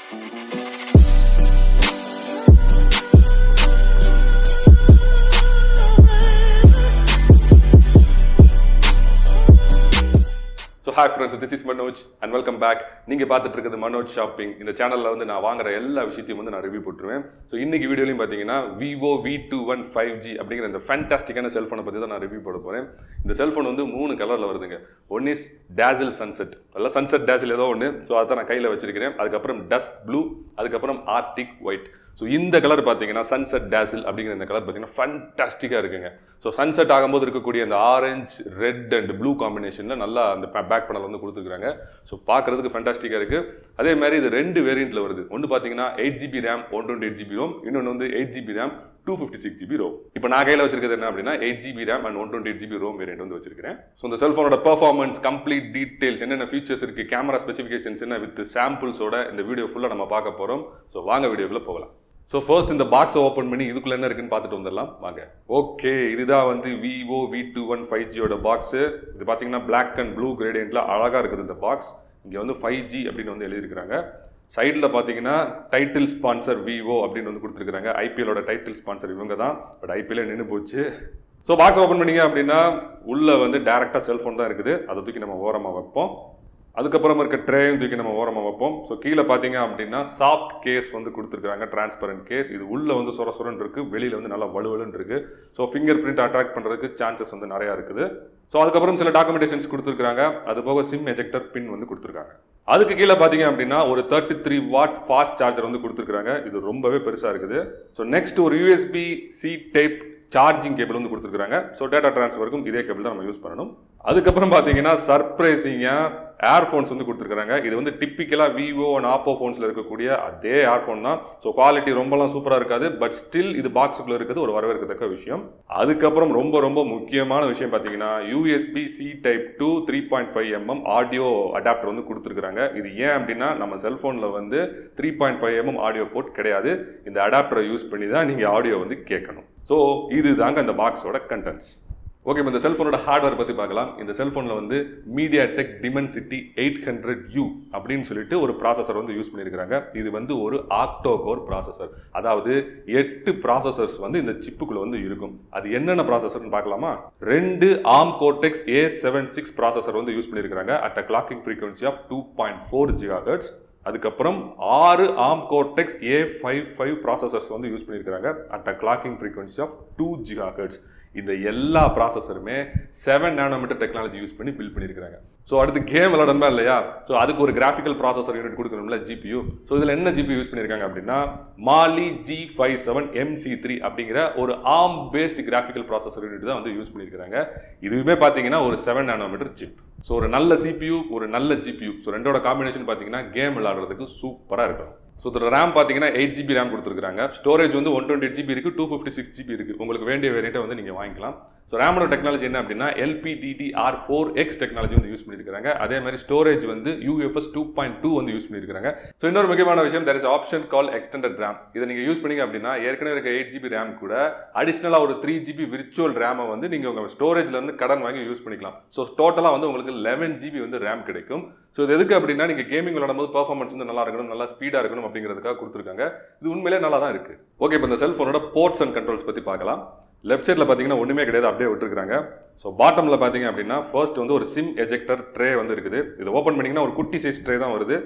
So hi friends, this is Manoj and welcome back. நீங்க பார்த்துட்டு இருக்கிறது மனோஜ் ஷாப்பிங். இந்த சேனல்ல வந்து நான் வாங்குற எல்லா விஷயத்தையும் வந்து நான் ரிவ்யூ போட்டுருவேன். ஸோ இன்னைக்கு வீடியோலையும் பார்த்தீங்கன்னா VIVO V21 5G அப்படிங்கிற இந்த ஃபேண்டாஸ்டிக்கான செல்ஃபோனை பற்றி தான் நான் ரிவ்யூ போட போகிறேன். இந்த செல்ஃபோன் வந்து 3 கலரில் வருதுங்க. ஒன் இஸ் டேசில் சன்செட், அல்ல சன்செட் டேசில் ஏதோ ஒன்று. ஸோ அதை நான் கையில் வச்சிருக்கிறேன். அதுக்கப்புறம் டஸ்ட் ப்ளூ, அதுக்கப்புறம் ஆர்டிக் ஒயிட். ஸோ இந்த கலர் பார்த்தீங்கன்னா சன்செட் டேசில் அப்படிங்கிற இந்த கலர் பார்த்தீங்கன்னா ஃபேண்டாஸ்டிக்காக இருக்குங்க. ஸோ சன்செட் ஆகும்போது இருக்கக்கூடிய அந்த ஆரஞ்ச், ரெட் அண்ட் ப்ளூ காம்பினேஷனில் நல்லா அந்த பேக் பேனல் வந்து கொடுத்துருக்காங்க. ஸோ பார்க்குறதுக்கு ஃபேண்டாஸ்டிக்காக இருக்குது. அதே மாதிரி இது 2 வேரியண்ட்டில் வருது. ஒன்று பார்த்தீங்கன்னா 8GB RAM 128GB ROM, இன்னொன்று வந்து 8GB RAM 256GB ROM. இப்போ நான் கையில் வச்சிருக்கிறது என்ன அப்படின்னா 8GB RAM and 128GB ROM variant வந்து வச்சிருக்கிறேன். ஸோ இந்த செல்ஃபோனோட பெர்ஃபார்மன்ஸ், கம்ப்ளீட் டீடைல்ஸ், என்னென்ன ஃபீச்சர்ஸ் இருக்குது, கேமரா ஸ்பெசிஃபிகேஷன்ஸ் என்ன வித் சாம்பிள்ஸோட இந்த வீடியோ ஃபுல்லாக நம்ம பார்க்க போகிறோம். ஸோ வாங்க வீடியோக்குள்ளே போகலாம். ஸோ ஃபர்ஸ்ட் இந்த பாக்ஸை ஓப்பன் பண்ணி இதுக்குள்ளே என்ன இருக்குன்னு பார்த்துட்டு வந்துடலாம் வாங்க. ஓகே, இதுதான் வந்து VIVO V21 5Gயோட பாக்ஸு. இது பார்த்தீங்கன்னா பிளாக் அண்ட் ப்ளூ கிரேடியண்ட்டில் அழகாக இருக்குது இந்த பாக்ஸ். இங்கே வந்து 5G அப்படின்னு வந்து எழுதியிருக்கிறாங்க. சைடில் பார்த்தீங்கன்னா டைட்டில் ஸ்பான்சர் VIVO அப்படின்னு வந்து கொடுத்துருக்காங்க. ஐபிஎலோட டைட்டில் ஸ்பான்சர் இவங்க தான், பட் ஐபிஎல்லே நின்று போச்சு. ஸோ பாக்ஸ் ஓப்பன் பண்ணிங்க அப்படின்னா உள்ளே வந்து டேரெக்டாக செல்ஃபோன் தான் இருக்குது. அதை தூக்கி நம்ம ஓரமாக வைப்போம். அதுக்கப்புறம் இருக்க ட்ரேயும் தூக்கி நம்ம ஓரமாக வைப்போம். ஸோ கீழே பார்த்தீங்க அப்படின்னா சாஃப்ட் கேஸ் வந்து கொடுத்துருக்காங்க, டிரான்ஸ்பரண்ட் கேஸ். இது உள்ளே வந்து சொரன்னு இருக்குது, வெளியில் வந்து நல்லா வலுவலுன்னு இருக்குது. ஸோ ஃபிங்கர் பிரிண்ட் அட்ராக்ட் பண்ணுறதுக்கு சான்சஸ் வந்து நிறையா இருக்குது. ஸோ அதுக்கப்புறம் சில டாக்குமெண்டேஷன்ஸ் கொடுத்துருக்காங்க. அது போக சிம் எஜெக்டர் பின் வந்து கொடுத்துருக்காங்க. அதுக்கு கீழே பார்த்தீங்க அப்படின்னா ஒரு 33W ஃபாஸ்ட் சார்ஜர் வந்து கொடுத்துருக்காங்க. இது ரொம்பவே பெருசாக இருக்குது. ஸோ நெக்ஸ்ட் ஒரு USB-C டைப் சார்ஜிங் கேபிள் வந்து கொடுத்துருக்காங்க. ஸோ டேட்டா டிரான்ஸ்ஃபருக்கும் இதே கேபிள் தான் நம்ம யூஸ் பண்ணணும். அதுக்கப்புறம் பார்த்தீங்கன்னா சர்ப்ரைசிங்காக ஏர்ஃபோன்ஸ் வந்து கொடுத்துருக்காங்க. இது வந்து டிப்பிக்கலாக VIVO அண்ட் ஆப்போ ஃபோன்ஸில் இருக்கக்கூடிய அதே ஏர்ஃபோன் தான். ஸோ குவாலிட்டி ரொம்பலாம் சூப்பராக இருக்காது, பட் ஸ்டில் இது பாக்ஸுக்குள்ளே இருக்கிறது ஒரு வரவேற்கத்தக்க விஷயம். அதுக்கப்புறம் ரொம்ப ரொம்ப முக்கியமான விஷயம் பார்த்தீங்கன்னா USB-C type 2 3.5mm audio adapter வந்து கொடுத்துருக்காங்க. இது ஏன் அப்படின்னா நம்ம செல்ஃபோனில் வந்து 3.5mm ஆடியோ போர்ட் கிடையாது. இந்த அடாப்டரை யூஸ் பண்ணி தான் நீங்கள் ஆடியோ வந்து கேட்கணும். ஸோ இது தாங்க இந்த பாக்ஸோட கண்டென்ட்ஸ். ஓகே, இப்போ இந்த செல்ஃபோனோட ஹார்ட்வேர் பற்றி பார்க்கலாம். இந்த செல்ஃபோனில் வந்து MediaTek Dimensity 800U அப்படின்னு சொல்லிட்டு ஒரு ப்ராசஸர் வந்து யூஸ் பண்ணியிருக்கிறாங்க. இது வந்து ஒரு ஆக்டோ கோர் ப்ராசஸர், அதாவது 8 ப்ராசஸர்ஸ் வந்து இந்த சிப்புக்குள்ளே வந்து இருக்கும். அது என்னென்ன ப்ராசஸர்னு பார்க்கலாமா? 2 ARM Cortex A76 ப்ராசஸர் வந்து யூஸ் பண்ணியிருக்கிறாங்க at a clocking frequency of 2.4 GHz. அதுக்கப்புறம் 6 ARM Cortex A55 ப்ராசஸர்ஸ் வந்து யூஸ் பண்ணியிருக்கிறாங்க at a clocking frequency of 2 GHz. இந்த எல்லா ப்ராசஸருமே 7 nm டெக்னாலஜி யூஸ் பண்ணி பில்ட் பண்ணியிருக்காங்க. ஸோ அடுத்து கேம் விளையாடணுமா இல்லையா? ஸோ அதுக்கு ஒரு கிராஃபிக்கல் ப்ராசஸர் யூனிட் கொடுக்கணும்ல, GPU. ஸோ இதில் என்ன GPU யூஸ் பண்ணியிருக்காங்க அப்படின்னா Mali G57 MC3 அப்படிங்கிற ஒரு ARM based graphical processor unit தான் வந்து யூஸ் பண்ணியிருக்காங்க. இதுவுமே பார்த்தீங்கன்னா ஒரு 7 nm சிப். ஸோ ஒரு நல்ல CPU, ஒரு நல்ல GPU, ஸோ ரெண்டோட காம்பினேஷன் பார்த்தீங்கன்னா கேம் விளையாடுறதுக்கு சூப்பராக இருக்கும். ஸோ இதோட ரேம் பார்த்தீங்கன்னா 8GB RAM கொடுத்துருக்காங்க. ஸ்டோரேஜ் வந்து 128GB இருக்குது, 256GB இருக்குது. உங்களுக்கு வேண்டிய வேரியண்ட்டை வந்து நீங்கள் வாங்கிக்கலாம். ஸோ ரேமோட டெக்னாலஜி என்ன அப்படின்னா LPDDR4X டெக்னாலஜி வந்து யூஸ் பண்ணியிருக்காங்க. அதே மாதிரி ஸ்டோரேஜ் வந்து UFS 2.2 வந்து யூஸ் பண்ணியிருக்காங்க. ஸோ இன்னொரு முக்கியமான விஷயம், there is option call extended RAM. இதை நீங்கள் யூஸ் பண்ணீங்க அப்படின்னா ஏற்கனவே இருக்க 8GB RAM கூட அடிஷ்னலாக ஒரு 3GB விர்ச்சுவல் ரேமை வந்து நீங்கள் உங்கள் ஸ்டோரேஜ்லேருந்து கடன் வாங்கி யூஸ் பண்ணிக்கலாம். ஸோ டோட்டலாக வந்து உங்களுக்கு 11GB வந்து RAM கிடைக்கும். ஸோ இது எதுக்கு அப்படின்னா நீங்கள் கேமிங் விளையாடும்போது பர்ஃபார்மன்ஸ் வந்து நல்லா இருக்கணும், நல்லா ஸ்பீடாக இருக்கணும் அப்படிங்கிறதுக்காக கொடுத்துருக்காங்க. இது உண்மையிலே நல்லா தான் இருக்குது. ஓகே, இப்போ இந்த செல்ஃபோனோட போர்ட்ஸ் அண்ட் கண்ட்ரோல்ஸ் பற்றி பார்க்கலாம். லெஃப்ட் சைடில் பார்த்தீங்கன்னா ஒன்றுமே கிடையாது, அப்படியே விட்டுருக்காங்க. ஸோ பாட்டமில் பார்த்தீங்க அப்படின்னா ஃபர்ஸ்ட் வந்து ஒரு சிம் எஜெக்டர் ட்ரே வந்து இருக்குது. இதை ஓப்பன் பண்ணிங்கன்னா ஒரு குட்டி சைஸ் ட்ரே தான் வருது.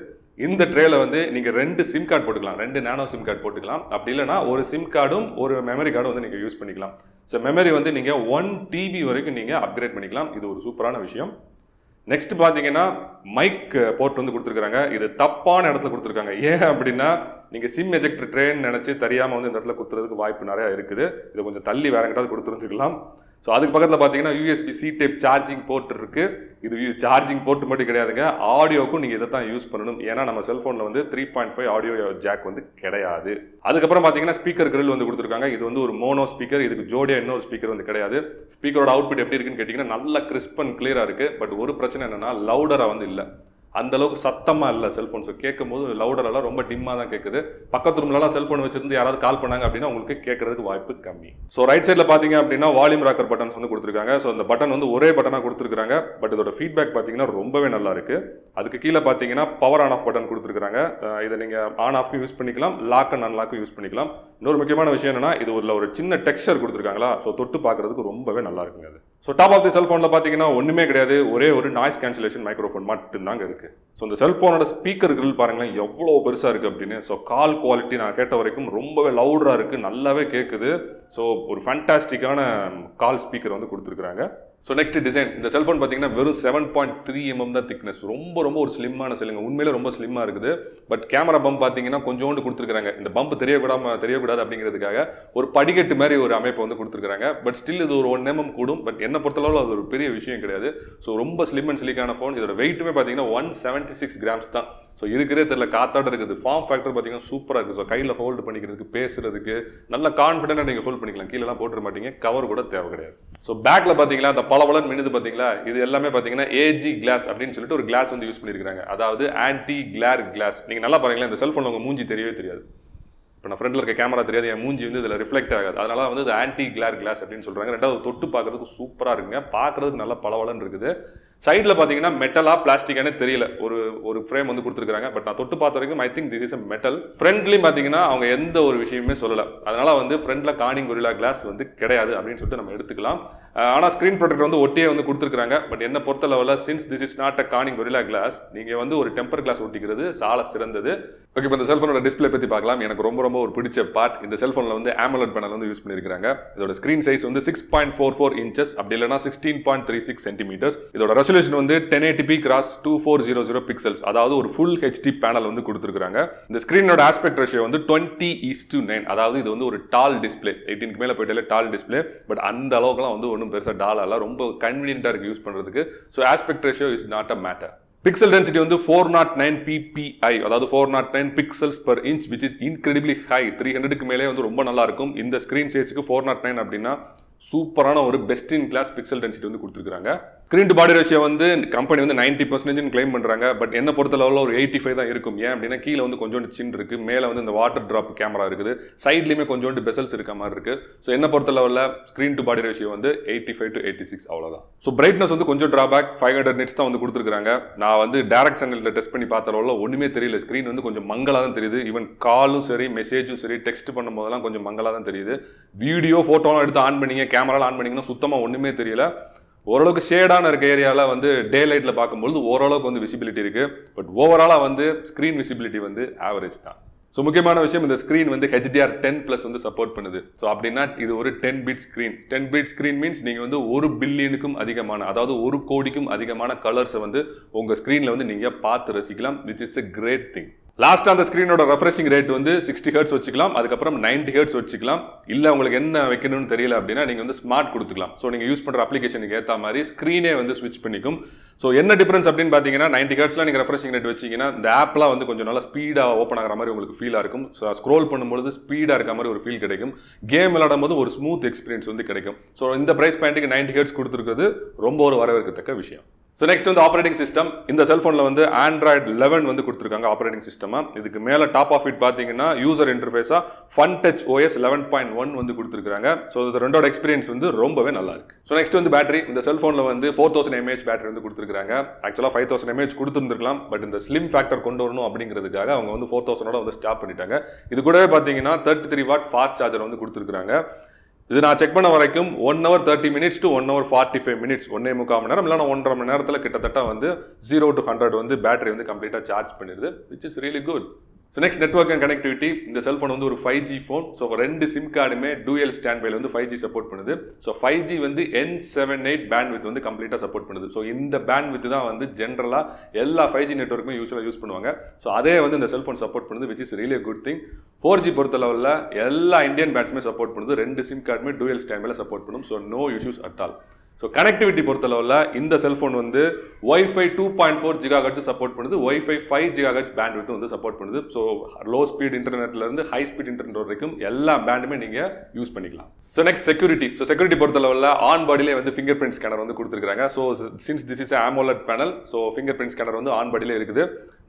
இந்த ட்ரேல வந்து நீங்கள் 2 சிம் கார்டு போட்டுக்கலாம், 2 நானோ சிம் கார்டு போட்டுக்கலாம். அப்படி இல்லைனா ஒரு சிம் கார்டும் ஒரு மெமரி கார்டும் வந்து நீங்கள் யூஸ் பண்ணிக்கலாம். ஸோ மெமரி வந்து நீங்கள் 1 TB வரைக்கும் நீங்கள் அப்கிரேட் பண்ணிக்கலாம். இது ஒரு சூப்பரான விஷயம். நெக்ஸ்ட் பார்த்தீங்கன்னா மைக் போர்ட் வந்து கொடுத்துருக்காங்க. இது தப்பான இடத்துல கொடுத்துருக்காங்க. ஏன் அப்படின்னா நீங்கள் சிம் எஜெக்டர் ட்ரேன்னு நினச்சி தெரியாமல் வந்து இந்த இடத்துல குத்துறதுக்கு வாய்ப்பு நிறையா இருக்குது. இதை கொஞ்சம் தள்ளி வேற எங்கிட்டாவது கொடுத்துருந்துக்கலாம். ஸோ அதுக்கு பக்கத்தில் பார்த்தீங்கன்னா USB-C டைப் சார்ஜிங் போர்ட் இருக்குது. இது சார்ஜிங் போர்ட் மட்டும் கிடையாதுங்க, ஆடியோக்கும் நீங்கள் இதை தான் யூஸ் பண்ணணும். ஏன்னா நம்ம செல்ஃபோனில் வந்து 3.5 ஆடியோ ஜாக் வந்து கிடையாது. அதுக்கப்புறம் பார்த்தீங்கன்னா ஸ்பீக்கர் கிரில் வந்து கொடுத்துருக்காங்க. இது வந்து ஒரு மோனோ ஸ்பீக்கர், இதுக்கு ஜோடியா இன்னொரு ஸ்பீக்கர் வந்து கிடையாது. ஸ்பீக்கரோட அவுட்புட் எப்படி இருக்குன்னு கேட்டிங்கன்னா நல்ல கிறிஸ்ப் அண்ட் கிளியராக இருக்குது. பட் ஒரு பிரச்சனை என்னென்னா லவுடராக வந்து இல்லை. அந்த அளவுக்கு சத்தமா இல்லை செல்ஃபோன்ஸ் கேட்கும்போது லவுடரெல்லாம் ரொம்ப டிம்மாக தான் கேட்குது. பக்கத்து ரூம்லலாம் செல்ஃபோன் வச்சிருந்து யாராவது கால் பண்ணாங்க அப்படின்னா உங்களுக்கு கேட்கறதுக்கு வாய்ப்பு கம்மி. ஸோ ரைட் சைடில் பார்த்தீங்க அப்படின்னா வால்யூம் ராக்கர் பட்டன்ஸ் வந்து கொடுத்துருக்காங்க. ஸோ அந்த பட்டன் வந்து ஒரே பட்டனாக கொடுத்துருக்காங்க. பட் இதோட ஃபீட்பேக் பார்த்தீங்கன்னா ரொம்பவே நல்லா இருக்கு. அதுக்கு கீழே பார்த்தீங்கன்னா பவர் ஆன் ஆஃப் பட்டன் கொடுத்துருக்காங்க. இதை நீங்கள் ஆன் ஆஃப்க்கும் யூஸ் பண்ணிக்கலாம், லாக் அண்ட் அன்லாக்கும் யூஸ் பண்ணிக்கலாம். இன்னொரு முக்கியமான விஷயம் என்னன்னா இது ஒரு சின்ன டெக்ஸ்சர் கொடுத்துருக்காங்களா, ஸோ தொட்டு பார்க்கறதுக்கு ரொம்பவே நல்லா இருக்குங்க அது. ஸோ டாப் ஆஃப் தி செல்ஃபோனில் பார்த்தீங்கன்னா ஒன்றுமே கிடையாது, ஒரே ஒரு நாய்ஸ் கேன்சலேஷன் மைக்ரோஃபோன் மட்டும்தாங்க இருக்கு. ஸோ இந்த செல்ஃபோனோட ஸ்பீக்கர் கிரில் பாருங்களேன் எவ்வளோ பெருசாக இருக்குது அப்படின்னு. ஸோ கால் குவாலிட்டி நான் கேட்ட வரைக்கும் ரொம்பவே லவுடராக இருக்குது, நல்லாவே கேட்குது. ஸோ ஒரு ஃபேண்டாஸ்டிக்கான கால் ஸ்பீக்கர் வந்து கொடுத்துருக்குறாங்க. ஸோ நெக்ஸ்ட் டிசைன், இந்த செல்ஃபோன் பார்த்தீங்கன்னா வெறும் 7.3 mm தான் திக்னஸ். ரொம்ப ஒரு ஸ்லிம்மான செல்லுங்க, உண்மையிலே ரொம்ப ஸ்லிம்மாக இருக்குது. பட் கேமரா பம்ப் பார்த்தீங்கன்னா கொஞ்சோண்டு கொடுத்துருக்காங்க. இந்த பம்ப் தெரியக்கூடாது அப்படிங்கிறதுக்காக ஒரு படிக்கட்டு மாதிரி ஒரு அமைப்பு வந்து கொடுத்துருக்காங்க. பட் ஸ்டில் இது ஒரு 1 mm கூடும். பட் என்ன பொறுத்தளவில் அது ஒரு பெரிய விஷயம் கிடையாது. ஸோ ரொம்ப ஸ்லிம் அண்ட் ஸ்லிக்கான ஃபோன். இதோட வெயிட்டுமே பார்த்தீங்கன்னா 176 grams தான். ஸோ இருக்கிறே தெரியல, காத்தாட்ட இருக்குது. ஃபார்ம் ஃபேக்டர் பார்த்தீங்கன்னா சூப்பராக இருக்குது. ஸோ கையில் ஹோல்டு பண்ணிக்கிறதுக்கு, பேசுறதுக்கு நல்ல கான்ஃபிடென்ட்டாக நீங்கள் ஹோல்ட் பண்ணிக்கலாம். கீழெல்லாம் போட்டுற மாட்டீங்க, கவர் கூட தேவை கிடையாது. ஸோ பேக்கில் பார்த்தீங்களா அந்த பலவலன் மின்னுது பார்த்தீங்களா, இது எல்லாமே பார்த்தீங்கன்னா ஏஜி கிளாஸ் அப்படின்னு சொல்லிட்டு ஒரு கிளாஸ் வந்து யூஸ் பண்ணியிருக்காங்க. அதாவது ஆன்டி கிளார் கிளாஸ். நீங்கள் நல்லா பாருங்களேன், இந்த செல்ஃபோனில் உங்கள் மூஞ்சி தெரியவே தெரியாது. இப்போ நான் ஃப்ரெண்டில் இருக்க கேமரா தெரியாது, என் மூஞ்சி வந்து இதில் ரிஃப்ளெக்ட் ஆகாது. அதனால வந்து இது ஆன்டி கிளார் கிளாஸ் அப்படின்னு சொல்கிறாங்க. ரெண்டாவது தொட்டு பார்க்கறதுக்கு சூப்பராக இருக்குங்க, பார்க்கறதுக்கு நல்லா பலவலன்னு இருக்குது. சைடில் பார்த்தீங்கன்னா மெட்டலா பிளாஸ்டிக்கானே தெரியல, ஒரு ஃப்ரேம் வந்து கொடுத்துருக்காங்க. பட் நான் தொட்டு பார்த்த வரைக்கும் I think this is a metal. ஃப்ரண்ட்லையும் பார்த்தீங்கன்னா அவங்க எந்த ஒரு விஷயமே சொல்லலை. அதனால வந்து ஃப்ரண்ட்ல கார்னிங் கொரில்லா கிளாஸ் வந்து கிடையாது அப்படின்னு சொல்லிட்டு நம்ம எடுத்துக்கலாம். ஆனால் ஸ்க்ரீன் ப்ரொடெக்டர் வந்து ஒட்டியே வந்து கொடுத்துருக்காங்க. பட் என்ன பொறுத்த லெவலில் since this is not a Corning Gorilla glass, நீங்கள் வந்து ஒரு டெம்பர் கிளாஸ் ஒட்டிக்கிறது சால சிறந்தது. ஓகே, இப்போ இந்த செல்ஃபோனோட டிஸ்பிளே பற்றி பார்க்கலாம். எனக்கு ரொம்ப ஒரு பிடிச்ச பார்ட், இந்த செல்ஃபோனில் வந்து AMOLED பேனல் வந்து யூஸ் பண்ணியிருக்காங்க. இதோட ஸ்க்ரீன் சைஸ் வந்து 6.44 inches, அப்படி இல்லைனா 16.36 centimeters. இதோட ரெசல்யூஷன் வந்து 1080p x 2400 pixels, அதாவது ஒரு ஃபுல் HD பேனல் வந்து கொடுத்துருக்காங்க. இந்த ஸ்க்ரீனோட ஆஸ்பெக்ட் ரேஷியோ வந்து 20:9, அதாவது இது வந்து ஒரு டால் டிஸ்பிளே, 18க்கு மேலே போயிட்டாலே டால் டிஸ்பிளே. பட் அந்த அளவுக்குலாம் வந்து ஒன்றும் பெருசாக டாலால ரொம்ப கன்வீனியன்ட்டாக இருக்குது யூஸ் பண்ணுறதுக்கு. So aspect ratio is not a matter. Pixel density வந்து 409 ppi, அதாவது 409 pixels per inch, which is incredibly high. 300க்கு மேலே வந்து ரொம்ப நல்லா இருக்கும். இந்த ஸ்க்ரீன் சைஸுக்கு 409 அப்படின்னா சூப்பரான ஒரு best in class pixel density வந்து கொடுத்துருக்காங்க. ஸ்க்ரீன் டு பாடி ரேஷியோ வந்து கம்பெனி வந்து 90% கிளைம் பண்ணுறாங்க. பட் என்ன பொறுத்த லெவலில் ஒரு 85 தான் இருக்கும். ஏன் அப்படின்னா கீழே வந்து கொஞ்சோண்டு சின் இருக்குது, மேலே வந்து இந்த வாட்டர் ட்ராப் கேமரா இருக்குது, சைட்லேயுமே கொஞ்சோண்டு பெசல்ஸ் இருக்க மாதிரி இருக்குது. ஸோ என்ன பொறுத்த லெவலில் ஸ்க்ரீன் டு பாடி ரேஷியோ வந்து 85 to 86 அவ்வளோதான். ஸோ பிரைட்னஸ் வந்து கொஞ்சம் ட்ராபேக், 500 nits தான் வந்து கொடுத்துருக்காங்க. நான் வந்து டேரக்ட் சேனலில் டெஸ்ட் பண்ணி பார்த்த லெவலில் ஒன்றுமே தெரியல. ஸ்க்ரீன் வந்து கொஞ்சம் மங்களாக தான் தெரியுது. ஈவன் காலும் சரி, மெசேஜும் சரி, டெக்ஸ்ட் பண்ணும்போதெல்லாம் கொஞ்சம் மங்களாக தான் தெரியுது. வீடியோ ஃபோட்டோலாம் எடுத்து ஆன் பண்ணிங்க, கேமராலாம் ஆன் பண்ணிங்கன்னா சுத்தமாக ஒன்றுமே தெரியல. ஓரளவுக்கு ஷேடான இருக்க ஏரியாவில் வந்து டே லைட்டில் பார்க்கும்போது ஓரளவுக்கு வந்து விசிபிலிட்டி இருக்குது. பட் ஓவராலாக வந்து ஸ்க்ரீன் விசிபிலிட்டி வந்து ஆவரேஜ் தான். ஸோ முக்கியமான விஷயம், இந்த ஸ்க்ரீன் வந்து HDR10+ வந்து சப்போர்ட் பண்ணுது. ஸோ அப்படின்னா இது ஒரு 10-bit screen. 10-bit screen means நீங்கள் வந்து 1 பில்லியனுக்கும் அதிகமான, அதாவது 1 கோடிக்கும் அதிகமான கலர்ஸை வந்து உங்கள் ஸ்க்ரீனில் வந்து நீங்கள் பார்த்து ரசிக்கலாம், which is a great thing. Last அந்த ஸ்க்ரீனோட ரெஃப்ரெஷிங் ரேட் வந்து 60 Hz வச்சுக்கலாம், அதுக்கப்புறம் 90 Hz வச்சுக்கலாம். இல்லை உங்களுக்கு என்ன வைக்கணும்னு தெரியல அப்படின்னா நீங்கள் வந்து ஸ்மார்ட் கொடுத்துக்கலாம். ஸோ நீங்கள் யூஸ் பண்ணுற அப்ளிகேஷனுக்கு ஏற்ற மாதிரி ஸ்க்ரீனே வந்து ஸ்விட்ச் பண்ணிக்கும். ஸோ என்ன டிஃபரன்ஸ் அப்படின்னு பார்த்தீங்கன்னா 90 Hzல நீங்கள் ரெஃப்ரெஷிங் ரேட் வச்சிங்கன்னா இந்த ஆப்லாம் வந்து கொஞ்சம் நல்லா ஸ்பீடாக ஓப்பன் ஆகிற மாதிரி உங்களுக்கு ஃபீலாக இருக்கும். ஸோ ஸ்க்ரோல் பண்ணும்போது ஸ்பீடாக இருக்க மாதிரி ஒரு ஃபீல் கிடைக்கும். கேம் விளையாடும் போது ஒரு ஸ்மூத் எக்ஸ்பீரியன்ஸ் வந்து கிடைக்கும். ஸோ இந்த ப்ரைஸ் பாயிண்ட்டுக்கு 90 Hz கொடுத்துருக்கிறது ரொம்ப ஒரு வரவேற்கத்தக்க விஷயம். ஸோ நெக்ஸ்ட் வந்து ஆப்ரேட்டிங் சிஸ்டம். இந்த செல்ஃபோனில் வந்து Android 11 வந்து கொடுத்துருக்காங்க ஆப்ரேட்டிங் சிஸ்டமாக. இதுக்கு மேலே டாப் ஆஃப் இட் பார்த்தீங்கன்னா யூசர் இன்டர்ஃபேஸாக ஃபன் டச் OS 11.1 வந்து கொடுத்துருக்காங்க. ஸோ இது ரெண்டோட எக்ஸ்பீரியன்ஸ் வந்து ரொம்பவே நல்லா இருக்கு. ஸோ நெக்ஸ்ட் வந்து பேட்டரி. இந்த செல்ஃபோனில் வந்து 4000 mAh பேட்டரி வந்து கொடுத்துருக்காங்க. ஆக்சுவலாக 5000 mAh கொடுத்துருந்துருக்கலாம். பட் இந்த ஸ்லிம் ஃபேக்டர் கொண்டு வரணும் அப்படிங்கிறதுக்காக அவங்க வந்து 4000 வந்து ஸ்டாப் பண்ணிட்டாங்க. இது கூடவே பார்த்தீங்கன்னா 33 watt ஃபாஸ்ட் சார்ஜர் வந்து கொடுத்துருக்காங்க. இது நான் செக் பண்ண வரைக்கும் 1 hour 30 minutes to 1 hour 45 minutes, 1.25 மணி நேரம் இல்லைனா 1.5 மணி நேரத்தில் கிட்டத்தட்ட வந்து 0 to 100 வந்து பேட்டரி வந்து கம்ப்ளீட்டாக சார்ஜ் பண்ணிடுது, which is really good. So next network and connectivity. இந்த செல்ஃபோன் வந்து ஒரு 5G ஃபோன். ஸோ 2 சிம் கார்டுமே டூயல் ஸ்டாண்ட் பைல வந்து 5G சப்போர்ட் பண்ணுது. ஸோ 5G வந்து N78 பேண்ட்வித் வந்து கம்ப்ளீட்டாக சப்போர்ட் பண்ணுது. ஸோ இந்த பேண்ட்வித் தான் வந்து ஜென்ரலாக எல்லா 5G நெட்வொர்க்குமே யூஸ்வலாக யூஸ் பண்ணுவாங்க. ஸோ அதே வந்து இந்த செல்ஃபோன் சப்போர்ட் பண்ணுது, which is really good thing. 4G பொறுத்த லெவலில் எல்லா இந்தியன் பேண்ட்ஸுமே சப்போர்ட் பண்ணுது. 2 சிம் கார்டுமே டூயல் ஸ்டாண்ட் பைல சப்போர்ட் பண்ணும். So no issues at all. So connectivity பொறுத்தளவில் இந்த செல்ஃபோன் வந்து Wi-Fi 2.4 GHz சப்போர்ட் பண்ணுது, Wi-Fi 5 GHz பேண்ட் வந்து சப்போர்ட் பண்ணுது. ஸோ லோ ஸ்பீட் இன்டர்நெட்லேருந்து ஹை ஸ்பீட் இன்டர்நெட் வரைக்கும் எல்லா பேண்டுமே நீங்கள் யூஸ் பண்ணிக்கலாம். So next security. So security பொறுத்தளவில் ஆன் பாடியிலே வந்து ஃபிங்கர் பிரிண்ட் ஸ்கேனர் வந்து கொடுத்துருக்காங்க. So since this is AMOLED panel, so fingerprint scanner வந்து ஆன் பாடியிலே இருக்குது.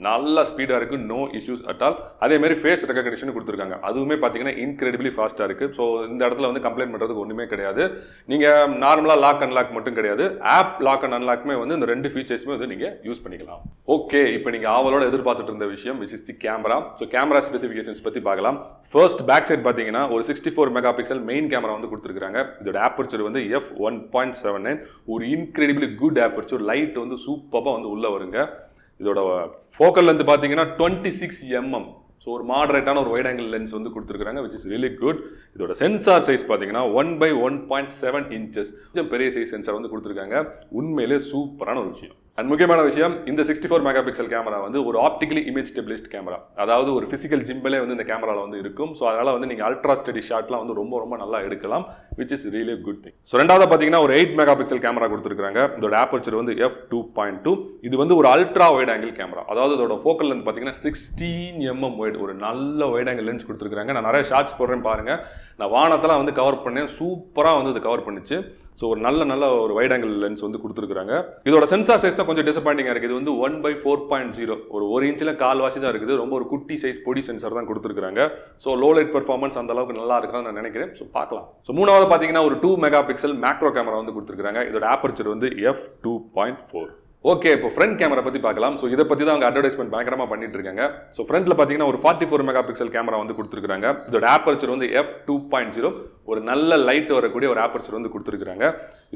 நல்ல ஸ்பீடாக இருக்குது, நோ இஷ்யூஸ் அட் ஆல். அதேமாதிரி ஃபேஸ் ரெகக்னிஷன் கொடுத்துருக்காங்க, அதுவுமே பார்த்தீங்கன்னா இன்க்ரெடிபிளி ஃபாஸ்ட்டாக இருக்குது. ஸோ இந்த இடத்துல வந்து கம்ப்ளைண்ட் பண்ணுறதுக்கு ஒன்றுமே கிடையாது. நீங்கள் நார்மலாக லாக் அன்லாக் மட்டும் கிடையாது, ஆப் லாக் அண்ட் அன்லாக்மே வந்து இந்த ரெண்டு ஃபீச்சர்ஸுமே வந்து நீங்கள் யூஸ் பண்ணிக்கலாம். ஓகே, இப்போ நீங்கள் ஆவலோட எதிர்பார்த்துட்டு இருந்த விஷயம் which is the camera. So camera specifications பற்றி பார்க்கலாம். ஃபர்ஸ்ட் பேக் சைட் பார்த்தீங்கன்னா ஒரு 64 மெகா பிக்சல் மெயின் கேமரா வந்து கொடுத்துருக்காங்க. இதோட ஆப்பர்ச்சர் வந்து f1.79, ஒரு இன்க்ரெடிபிளி குட் ஆப்பர்ச்சர். லைட் வந்து சூப்பராக வந்து உள்ள வருங்க. இதோட ஃபோக்கல் லென்த் பார்த்தீங்கன்னா 26 mm. ஸோ ஒரு மாடரேட்டான ஒரு வைட் ஆங்கிள் லென்ஸ் வந்து கொடுத்துருக்காங்க, விச் இஸ் ரியலி குட். இதோட சென்சார் சைஸ் பார்த்தீங்கன்னா 1/1.7 inches, கொஞ்சம் பெரிய சைஸ் சென்சார் வந்து கொடுத்துருக்காங்க. உண்மையிலே சூப்பரான ஒரு விஷயம். அண்ட் முக்கியமான விஷயம், இந்த 64 மெகா பிக்சல் கேமரா வந்து ஒரு ஆப்டிகலி இமேஜ் ஸ்டெபிலைஸ்ட் கேமரா, அதாவது ஒரு பிசிக்கல் ஜிம்பிளே வந்து இந்த கேமராவில் வந்து இருக்கும். ஸோ அதனால வந்து நீங்கள் அல்ட்ரா ஸ்டடி ஷாட்லாம் வந்து ரொம்ப ரொம்ப நல்லா எடுக்கலாம், which is really good thing. So ரெண்டாவது பார்த்தீங்கன்னா ஒரு 8 மெகா பிக்சல் கேமரா கொடுத்துருக்காங்க. இதோட ஆப்பர்ச்சர் வந்து f2.2. இது வந்து ஒரு அல்ட்ரா வைட் ஆங்கிள் கேமரா, அதாவது இதோட ஃபோக்கல் லென்த் பார்த்தீங்கன்னா 16 mm வைட், ஒரு நல்ல வைட் ஆங்கிள் லென்ஸ் கொடுத்துருக்காங்க. நான் நிறைய ஷார்ட்ஸ் போடுறேன் பாருங்க, நான் வானத்தெல்லாம் வந்து கவர் பண்ணேன், சூப்பராக வந்து இது கவர் பண்ணிச்சு. ஸோ ஒரு நல்ல ஒரு வைட் ஆங்கிள் லென்ஸ் வந்து கொடுத்துருக்காங்க. இதோட சென்சார் சைஸ் தான் கொஞ்சம் டிசப்பாயிண்டிங்காக இருக்குது. இது வந்து 1/4.0, ஒரு 1 இன்ச்சில் கால்வாசி தான் இருக்குது. ரொம்ப ஒரு குட்டி சைஸ் பொடி சென்சார் தான் கொடுத்துருக்காங்க. ஸோ லோ லைட் பெர்ஃபார்மன்ஸ் அந்த அளவுக்கு நல்லா இருக்குன்னு நான் நினைக்கிறேன். ஸோ பார்க்கலாம். ஸோ மூணாவது பார்த்தீங்கன்னா ஒரு 2 மெகா பிக்சல் மேக்ரோ கேமரா வந்து கொடுத்துருக்காங்க. இதோட ஆப்பர்ச்சர் வந்து f2.4. ஓகே, இப்போ ஃப்ரண்ட் கேமரா பற்றி பார்க்கலாம். ஸோ இதை பற்றி தான் அவங்க அட்வர்டைஸ்மெண்ட் பயங்கரமாக பண்ணிட்டு இருக்காங்க. ஸோ ஃப்ரண்ட்டில் பார்த்தீங்கன்னா ஒரு 44 மெகா பிக்சல் கேமரா வந்து கொடுத்துருக்காங்க. இதோட ஆப்பர்ச்சர் வந்து f2.0, ஒரு நல்ல லைட் வரக்கூடிய ஒரு ஆப்பர்ச்சர் வந்து கொடுத்துருக்காங்க.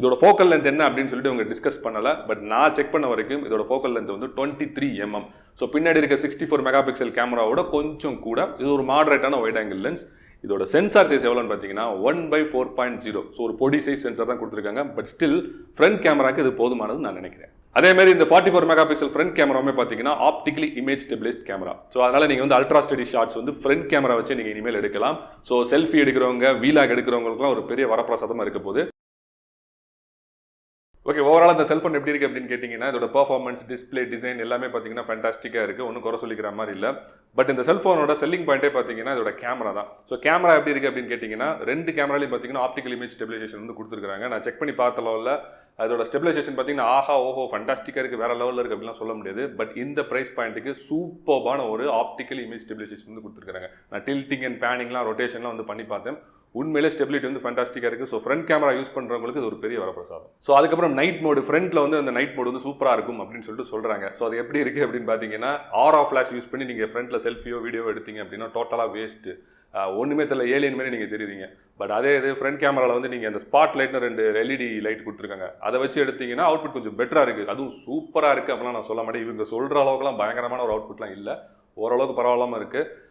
இதோட ஃபோக்கல் லென்த் என்ன அப்படின்னு சொல்லிட்டு அவங்க டிஸ்கஸ் பண்ணலை, பட் நான் செக் பண்ண வரைக்கும் இதோட ஃபோக்கல் லென்த் வந்து 23 mm. ஸோ பின்னாடி இருக்க 64 மெகா பிக்சல் கேமராவோட கொஞ்சம் கூட. இது ஒரு மாடரேட்டான வைட் ஆங்கிள் லென்ஸ். இதோட சென்சார் சைஸ் எவ்வளோன்னு பார்த்தீங்கன்னா 1/4.0. ஸோ ஒரு பொடி சைஸ் சென்சார் தான் கொடுத்துருக்காங்க, பட் ஸ்டில் ஃப்ரண்ட் கேமராக்கு இது போதுமானது நான் நினைக்கிறேன். அதே மாதிரி இந்த 44 மெகா பிக்சல் ஃப்ரண்ட் கேமராவுமே பார்த்தீங்கன்னா optically image stabilised camera. So அதனால நீங்கள் வந்து அல்ட்ரா ஸ்டடி ஷாட்ஸ் வந்து ஃப்ரண்ட் கேமரா வச்சு நீங்கள் இனிமேல் எடுக்கலாம். ஸோ செல்ஃபி எடுக்கிறவங்க, வீலாக் எடுக்கிறவங்களுக்குலாம் ஒரு பெரிய வரப்பிரசாதமாக இருக்க போகுது. ஓகே, ஓவரால் அந்த செல்ஃபோன் எப்படி இருக்குது அப்படின்னு கேட்டிங்கன்னா, இதோட பர்ஃபார்மன்ஸ், டிஸ்பிளே, டிசைன் எல்லாமே பார்த்தீங்கன்னா ஃபேண்டாஸ்டிக்காக இருக்குது, ஒன்றும் குறை சொல்லிக்கிற மாதிரி இல்லை. பட் இந்த செல்ஃபோனோட செல்லிங் பாயிண்டே பார்த்தீங்கன்னா இதோட கேமரா தான். ஸோ கேமரா எப்படி இருக்குது அப்படின்னு கேட்டிங்கன்னா, ரெண்டு கேமராலையும் பார்த்தீங்கன்னா ஆப்டிகல் இமேஜ் ஸ்டெபிலைசேஷன் வந்து கொடுத்துருக்காங்க. நான் செக் பண்ணி பார்த்த லெவலில் அதோட ஸ்டெபிலைசேஷன் பார்த்தீங்கன்னா ஆஹா ஓஹோ ஃபண்டாஸ்டிக்காக இருக்குது, வேறு லெவலில் இருக்குது அப்படிலாம் சொல்ல முடியாது. பட் இந்த ப்ரைஸ் பாயிண்ட்டுக்கு சூப்பர்பான ஒரு ஆப்டிக்கல் இமேஜ் ஸ்டெபிலைசேஷன் வந்து கொடுத்துருக்காங்க. நான் டில்ட்டிங் அண்ட் பேனிங்லாம் ரொட்டேஷன்லாம் வந்து பண்ணி பார்த்தேன், உண்மையிலே ஸ்டெபிலிட்டி வந்து ஃபேண்டாஸ்டிக்காக இருக்குது. ஸோ ஃப்ரண்ட் கேமரா யூஸ் பண்ணுறவங்களுக்கு இது ஒரு பெரிய வரப்பிரசாதம். ஸோ அதுக்கப்புறம் நைட் மோடு, ஃப்ரண்ட்டில் வந்து அந்த நைட் மோடு வந்து சூப்பராக இருக்கும் அப்படின்னு சொல்லிட்டு சொல்கிறாங்க. ஸோ அது எப்படி இருக்குது அப்படின்னு பார்த்தீங்கன்னா, ஆரா ஃப்ளாஷ் யூஸ் பண்ணி நீங்கள் ஃப்ரண்ட்டில் செல்ஃபியோ வீடியோ எடுத்தீங்க அப்படின்னா டோட்டலாக வேஸ்ட்டு, ஒன்றுமே தெரியல, ஏலியன் மாதிரி நீங்கள் தெரியுறீங்க. பட் அதே இது ஃப்ரண்ட் கேமராவில் வந்து நீங்கள் அந்த ஸ்பாட் லைட்னு 2 LED லைட் கொடுத்துருக்காங்க, அதை வச்சு எடுத்தீங்கன்னா அவுட்புட் கொஞ்சம் பெட்டராக இருக்குது, அதுவும் சூப்பராக இருக்குது அப்படிலாம் நான் சொல்ல மாட்டேன். இவங்க சொல்கிற அளவுக்குலாம் பயங்கரமான ஒரு அவுட்புட்லாம் இல்லை, ஓரளவுக்கு பரவாயில்லாமல் இருக்குது.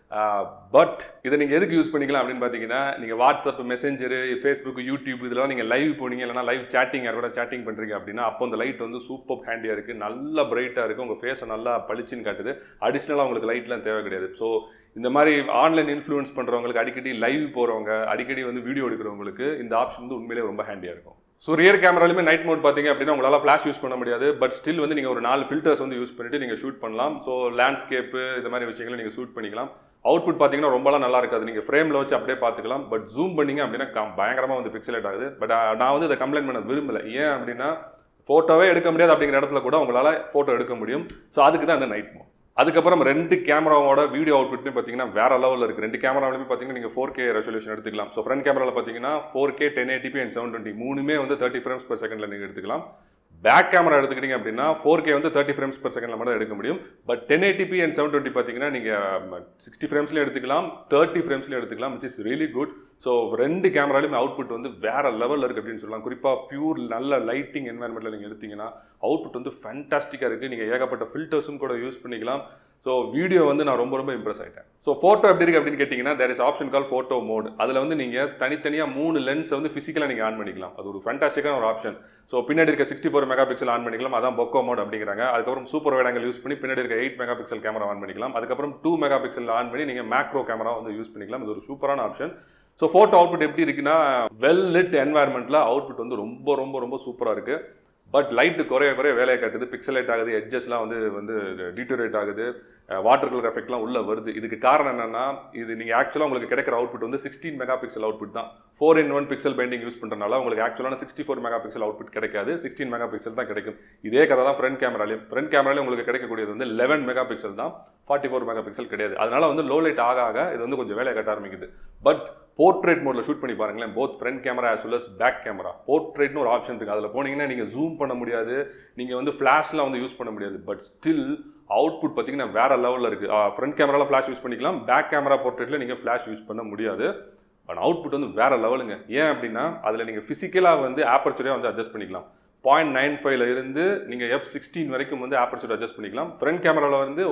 பட் இதை நீங்கள் எதுக்கு யூஸ் பண்ணிக்கலாம் அப்படின்னு பார்த்தீங்கன்னா, நீங்கள் வாட்ஸ்அப், மெசேஞ்சரு, ஃபேஸ்புக், யூடியூப் இதெல்லாம் நீங்கள் லைவ் போனீங்க, இல்லைனா லைவ் சேட்டிங் யார் கூட சேட்டிங் பண்ணுறீங்க அப்படின்னா அப்போ அந்த லைட் வந்து சூப்பர் ஹேண்டியாக இருக்குது, நல்லா பிரைட்டாக இருக்குது, உங்கள் ஃபேஸை நல்லா பளிச்சுன்னு காட்டுது. அடிஷ்னலாக உங்களுக்கு லைட்லாம் தேவை கிடையாது. ஸோ இந்த மாதிரி ஆன்லைன் இன்ஃப்ளூயன்ஸ் பண்ணுறவங்களுக்கு, அடிக்கடி லைவ் போகிறவங்க, அடிக்கடி வந்து வீடியோ எடுக்கிறவங்களுக்கு இந்த ஆப்ஷன் வந்து உண்மையிலே ரொம்ப ஹேண்டியாக இருக்கும். ஸோ ரியர் கேமராலுமே நைட் மோட் பார்த்தீங்க அப்படின்னா உங்களால் ஃப்ளாஷ் யூஸ் பண்ண முடியாது, பட் ஸ்டில் வந்து நீங்கள் ஒரு 4 ஃபில்டர்ஸ் வந்து யூஸ் பண்ணிவிட்டு நீங்கள் ஷூட் பண்ணலாம். ஸோ லேண்ட்ஸ்கேப்பு இது மாதிரி விஷயங்களை நீங்கள் ஷூட் பண்ணிக்கலாம். அவுட்புட் பார்த்தீங்கன்னா ரொம்பலாம் நல்லா இருக்காது, நீங்கள் ஃப்ரேமில் வச்சு அப்படியே பார்த்துக்கலாம். பட் ஜூம் பண்ணிங்க அப்படின்னா பயங்கரமாக வந்து பிக்சலேட் ஆகுது. பட் நான் வந்து இதை கம்ப்ளைண்ட் பண்ண விரும்பலை. ஏன் அப்படின்னா ஃபோட்டோவே எடுக்க முடியாது அப்படிங்கிற இடத்துல கூட உங்களால் ஃபோட்டோ எடுக்க முடியும். ஸோ அதுக்கு தான் அந்த நைட் மோட். அதுக்கப்புறம் 2 கேமராவோட வீடியோ அவுட்புட்மே பார்த்தீங்கன்னா வேற லெவலில் இருக்குது. 2 கேமராவிலுமே பார்த்தீங்கன்னா நீங்கள் 4K ரெசல்யூஷன் எடுத்துக்கலாம். ஸோ ஃப்ரண்ட் கேமராவில் பார்த்தீங்கன்னா 4K 1080p அண்ட் 720 மூணுமே வந்து 30 frames per second நீங்கள் எடுத்துக்கலாம். பேக் கேமரா எடுத்துக்கிட்டீங்க அப்படின்னா 4K வந்து 30 frames per second மட்டும் எடுக்க முடியும். பட் 1080p அண்ட் 720 பார்த்தீங்கன்னா நீங்கள் 60 ஃப்ரேம்ஸ்லையும் எடுத்துக்கலாம், 30 ஃப்ரேம்ஸ்லையும் எடுத்துக்கலாம், which is really good. So 2 கேமராலையுமே அவுட்புட் வந்து வேற லெவலில் இருக்குது அப்படின்னு சொல்லலாம். குறிப்பாக பியூர் நல்ல லைட்டிங் என்வாயன்மெண்ட்டில் நீங்கள் எடுத்தீங்கன்னா அவுட்புட் வந்து ஃபேண்டாஸ்டிக்காக இருக்குது. நீங்கள் ஏகப்பட்ட ஃபில்டர்ஸும் கூட யூஸ் பண்ணிக்கலாம். ஸோ வீடியோ வந்து நான் ரொம்ப இம்ப்ரெஸ் ஆகிட்டேன். ஸோ ஃபோட்டோ எப்படி இருக்குது அப்படின்னு கேட்டிங்கன்னா, there is option call photo mode. அதில் வந்து நீங்கள் தனித்தனியாக 3 லென்ஸை வந்து ஃபிசிக்கலாக நீங்கள் ஆன் பண்ணிக்கலாம். அது ஒரு ஃபேண்டாஸ்டிக்கான ஒரு ஆப்ஷன். ஸோ பின்னாடி இருக்க 64 மெகா பிக்சல் ஆன் பண்ணிக்கலாம், அதான் பொக்கோ மோட் அப்படிங்கிறாங்க. அதுக்கப்புறம் சூப்பர் வைட் ஆங்கிள் யூஸ் பண்ணி பின்னாடி இருக்க 8 மெகா பிக்சல் கேமரா ஆன் பண்ணிக்கலாம். அதுக்கப்புறம் 2 மெகா பிக்சல் ஆன் பண்ணி நீங்கள் மேக்ரோ கேமரா வந்து யூஸ் பண்ணிக்கலாம். இது ஒரு சூப்பரான ஆப்ஷன். ஸோ ஃபோட்டோ அவுட்புட் எப்படி இருக்குன்னா வெல் லிட் என்வாயர்மெண்ட்டில் அவுட்புட் வந்து ரொம்ப ரொம்ப ரொம்ப சூப்பராக இருக்குது. பட் லைட்டு குறைய வேலையை காட்டுது, பிக்சலேட் ஆகுது, எட்ஜஸ்லாம் வந்து டீட்டோரேட் ஆகுது, வாட்டர் கலர் எஃபெக்ட்லாம் உள்ள வருது. இதுக்கு காரணம் என்னன்னா, இது நீங்கள் ஆக்சுவலாக உங்களுக்கு கிடைக்கிற அவுட்புட் வந்து 16 மெகா பிக்சல் அவுட்புட் தான். 4:1 பிக்சல் பெயிண்டிங் யூஸ் பண்ணுறதுனால உங்களுக்கு ஆக்சுவலான 64 மெகா பிக்சல் அவுட்புட் கிடைக்காது, 16 மெகா பிக்சல் தான் கிடைக்கும். இதே கதை தான் ஃப்ரண்ட் கேமராலையும் உங்களுக்கு கிடைக்கக்கூடியது வந்து 11 மெகா பிக்சல் தான், 44 மெகா பிக்சல் கிடையாது. அதனால வந்து லோ லைட் ஆக இது வந்து கொஞ்சம் வேலையை கட்ட ஆரம்பிக்குது. பட் போர்ட்ரேட் மோட்ல ஷூட் பண்ணி பாருங்களேன், both front camera as well as back camera. போர்ட்ரேட்னு ஒரு ஆப்ஷன் இருக்கு, அதில் போனீங்கன்னா நீங்கள் ஜூம் பண்ண முடியாது, நீங்கள் வந்து ஃப்ளாஷ்லாம் வந்து யூஸ் பண்ண முடியாது. பட் ஸ்டில் அவுட்புட் பார்த்தீங்கன்னா வேற லெவலில் இருக்கு. ஃப்ரண்ட் கேமராவில் ஃப்ளாஷ் யூஸ் பண்ணிக்கலாம், பேக் கேமரா போர்ட்ரேட்டில் நீங்கள் ஃப்ளாஷ் யூஸ் பண்ண முடியாது. பட் அவுட்புட் வந்து வேற லெவலுங்க. ஏன் அப்படின்னா அதில் நீங்கள் ஃபிசிக்கலாக வந்து ஆப்பர்ச்சுரே வந்து அட்ஜஸ்ட் பண்ணிக்கலாம். 0.95ல இருந்து நீங்கள் F16 வரைக்கும் வந்து ஆப்பர்ச்சுர் அட்ஜஸ்ட் பண்ணிக்கலாம். ஃப்ரண்ட் கேமராவில் வந்து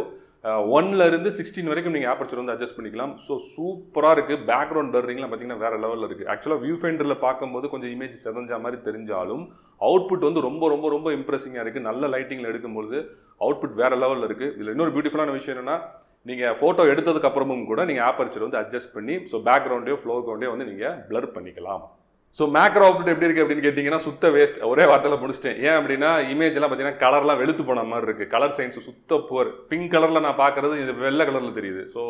1ல இருந்து 16 வரைக்கும் நீங்கள் ஆப்பர்ச்சுர் வந்து அட்ஜஸ்ட் பண்ணிக்கலாம். ஸோ சூப்பராக இருக்குது. பேக்ரவுண்ட் பிளரிங்லாம் பார்த்தீங்கன்னா வேறு லெவலில் இருக்குது. ஆக்சுவலாக வியூ ஃபைண்டரில் பார்க்கும்போது கொஞ்சம் இமேஜ் செதஞ்ச மாதிரி தெரிஞ்சாலும் அவுட்புட் வந்து ரொம்ப ரொம்ப ரொம்ப இம்ப்ரெசிங்காக இருக்குது. நல்ல லைட்டிங்கில் எடுக்கும்போது அவுட்புட் வேறு லெவலில் இருக்குது. இதில் இன்னொரு பியூட்டிஃபுல்லான விஷயம் என்னென்னா, நீங்கள் ஃபோட்டோ எடுத்ததுக்கு அப்புறமும் கூட நீங்கள் ஆப்பர்ச்சுர் வந்து அட்ஜஸ்ட் பண்ணி ஸோ பேக்ரவுண்டையோ ஃப்ளோர்கவுண்டையோ வந்து நீங்கள் பிளர் பண்ணிக்கலாம். ஸோ மேக்ரோ அவுட்புட் எப்படி இருக்குது அப்படின்னு கேட்டிங்கன்னா சுத்த வேஸ்ட். ஒரே வார்த்தையில் முடிச்சிட்டேன். ஏன் அப்படின்னா இமேஜ்லாம் பார்த்தீங்கன்னா கலர்லாம் வெளுத்து போன மாதிரி இருக்குது. கலர் சயின்ஸ் சுத்த புவர். பிங்க் கலரில் நான் பார்க்குறது இது வெள்ளை கலரில் தெரியுது. ஸோ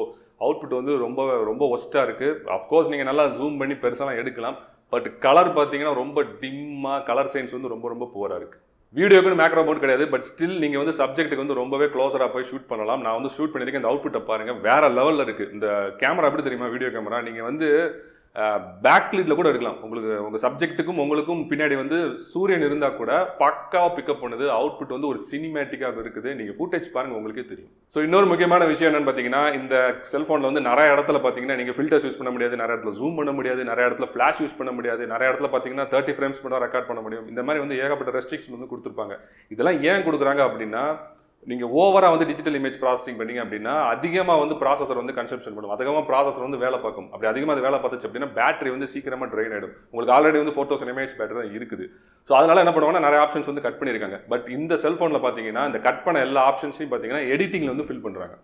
அவுட்புட் வந்து ரொம்ப ரொம்ப ஒஸ்ட்டாக இருக்குது. அஃப்கோர்ஸ் நீங்கள் நல்லா ஜூம் பண்ணி பெருசாலாம் எடுக்கலாம். பட் கலர் பார்த்தீங்கன்னா ரொம்ப டிம்மாக, கலர் சயின்ஸ் வந்து ரொம்ப ரொம்ப புவராக இருக்குது. வீடியோக்கு மேக்ரோ அவுட் கிடையாது. பட் ஸ்டில் நீங்கள் வந்து சப்ஜெக்ட்டுக்கு வந்து ரொம்பவே க்ளோஸராக போய் ஷூட் பண்ணலாம். நான் வந்து ஷூட் பண்ணியிருக்கேன். இந்த அவுட்புட்டை பாருங்கள், வேறு லெவலில் இருக்குது. இந்த கேமரா எப்படி தெரியுமா, வீடியோ கேமரா நீங்கள் வந்து பேக் லிட்ல கூட எடுக்கலாம். உங்களுக்கு உங்கள் சப்ஜெக்ட்டுக்கும் உங்களுக்கும் பின்னாடி வந்து சூரியன் இருந்தால் கூட பக்காவாக பிக்கப் பண்ணுது. அவுட்புட் வந்து ஒரு சினிமேட்டிக்காக இருக்குது. நீங்கள் ஃபுட்டேஜ் பாருங்கள், உங்களுக்கே தெரியும். ஸோ இன்னொரு முக்கியமான விஷயம் என்னன்னு பார்த்தீங்கன்னா, இந்த செல்ஃபோனில் வந்து நிறைய இடத்துல பார்த்தீங்கன்னா நீங்கள் ஃபில்டர்ஸ் யூஸ் பண்ண முடியாது, நிறைய இடத்துல ஜூம் பண்ண முடியாது, நிறைய இடத்துல ஃப்ளாஷ் யூஸ் பண்ண முடியாது, நிறைய இடத்துல பார்த்தீங்கன்னா 30 ஃப்ரேம்ஸ் மட்டும் ரெக்கார்ட் பண்ண முடியும். இந்த மாதிரி வந்து ஏகப்பட்ட ரெஸ்ட்ரிக்ஷன் வந்து கொடுத்துருப்பாங்க. இதெல்லாம் ஏன் கொடுக்குறாங்க அப்படின்னா, நீங்கள் ஓவராக வந்து டிஜிட்டல் இமேஜ் ப்ராசஸிங் பண்ணிங்க அப்படின்னா அதிகமாக வந்து ப்ராசஸர் வந்து கன்சம்ஷன் பண்ணும், அதிகமாக ப்ராசஸர் வந்து வேலை பார்க்கும். அப்படி அதிகமாக அது வேலை பார்த்துச்சு அப்படின்னா பேட்டரி வந்து சீக்கிரமாக ட்ரெயின் ஆகிடும். உங்களுக்கு ஆல்ரெடி வந்து 4000 mAh பேட்டரி தான் இருக்குது. ஸோ அதனால என்ன பண்ணுவாங்கன்னா நிறைய ஆப்ஷன்ஸ் வந்து கட் பண்ணியிருக்காங்க. பட் இந்த செல்ஃபோனில் பார்த்தீங்கன்னா இந்த கட் பண்ண எல்லா ஆப்ஷன்ஸையும் பார்த்தீங்கன்னா எடிட்டிங்கில் வந்து ஃபில் பண்ணுறாங்க.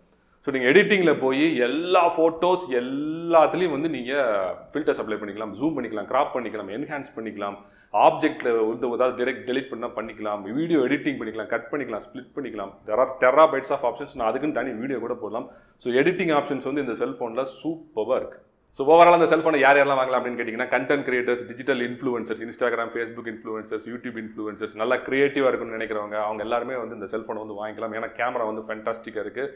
ஸோ நீங்கள் எடிட்டிங்கில் போய் எல்லா ஃபோட்டோஸ் எல்லாத்துலேயும் வந்து நீங்கள் ஃபில்டர்ஸ் அப்ளை பண்ணிக்கலாம், ஜூம் பண்ணிக்கலாம், கிராப் பண்ணிக்கலாம், என்ஹான்ஸ் பண்ணிக்கலாம், ஆப்ஜெக்டில் வந்து ஏதாவது டெரெக்ட் டெலிட் பண்ணால் பண்ணிக்கலாம், வீடியோ எடிட்டிங் பண்ணிக்கலாம், கட் பண்ணிக்கலாம், ஸ்ப்ளிட் பண்ணிக்கலாம். There are terabytes of options. நான் அதுக்குன்னு தனி வீடியோ கூட போடலாம். ஸோ எடிட்டிங் ஆப்ஷன்ஸ் வந்து இந்த செல்ஃபோனில் சூப்பராக இருக்குது. ஸோ ஓவரால் அந்த செல்ஃபோனை யாரெல்லாம் வாங்கலாம் அப்படின்னு கேட்டிங்கன்னா, content creators, digital influencers, Instagram, Facebook influencers, YouTube influencers, நல்லா கிரியேட்டிவாக இருக்குன்னு நினைக்கிறவங்க அவங்க எல்லாருமே வந்து இந்த செல்ஃபோனை வந்து வாங்கிக்கலாம். ஏன்னா கேமரா வந்து ஃபேண்டாஸ்டிக்காக இருக்குது.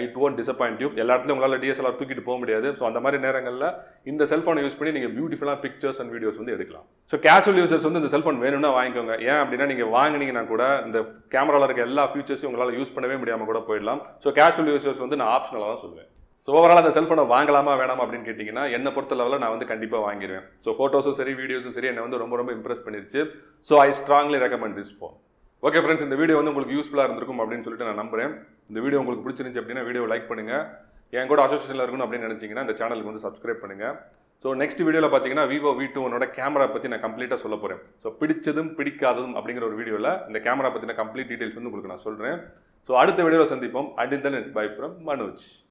It won't disappoint you. எல்லா இடத்துலையும் உங்களால் டிஎஸ்எல்ஆர் தூக்கிட்டு போக முடியாது. ஸோ அந்த மாதிரி நேரங்களில் இந்த செல்ஃபோனை யூஸ் பண்ணி நீங்கள் பியூட்டிஃபுல்லாக பிக்சர்ஸ் அண்ட் வீடியோஸ் வந்து எடுக்கலாம். ஸோ கேஷுவல் யூசர்ஸ் வந்து இந்த செல்ஃபோன் வேணும்னா வாங்கிக்கோங்க. ஏன் அப்படின்னா நீங்கள் வாங்கினீங்கன்னா கூட இந்த கேமராவில் இருக்க எல்லா ஃபீச்சர்ஸையும் உங்களால் யூஸ் பண்ணவே முடியாமல் கூட போயிடலாம். ஸோ கேஷுவல் யூசர்ஸ் வந்து நான் ஆப்ஷனலாக தான் சொல்லுவேன். ஸோ ஓவரால் அந்த செல்ஃபோனை வாங்கலாமா வேணாமா அப்படின்னு கேட்டிங்கன்னா, என்னை பொறுத்த லெவலில் நான் வந்து கண்டிப்பாக வாங்கிடுவேன். ஸோ ஃபோட்டோஸும் சரி, வீடியோஸும் சரி என்னை வந்து ரொம்ப ரொம்ப இம்ப்ரெஸ் பண்ணிருச்சு. So I strongly recommend this phone. Okay friends, இந்த வீடியோ வந்து உங்களுக்கு யூஸ்ஃபுல்லாக இருந்திருக்கும் அப்படின்னு சொல்லிட்டு நான் நம்புறேன். இந்த வீடியோ உங்களுக்கு பிடிச்சிருந்துச்சு அப்படின்னா வீடியோ லைக் பண்ணுங்கள். என் கூட அசோசியேஷனில் இருக்கணும் அப்படின்னு நினச்சிங்கன்னா இந்த சேனலுக்கு வந்து சப்ஸ்கிரைப் பண்ணுங்கள். ஸோ நெக்ஸ்ட் வீடியோவில் பார்த்தீங்கன்னா VIVO V21 கேமரா பற்றி நான் கம்ப்ளீட்டாக சொல்ல போகிறேன். ஸோ பிடிச்சதும் பிடிக்காததும் அப்படிங்கிற ஒரு வீடியோவில் இந்த கேமரா பற்றின கம்ப்ளீட் டீட்டெயில்ஸ் வந்து உங்களுக்கு நான் சொல்கிறேன். ஸோ அடுத்த வீடியோவில் சந்திப்போம். Until then, it's bye from Manoj.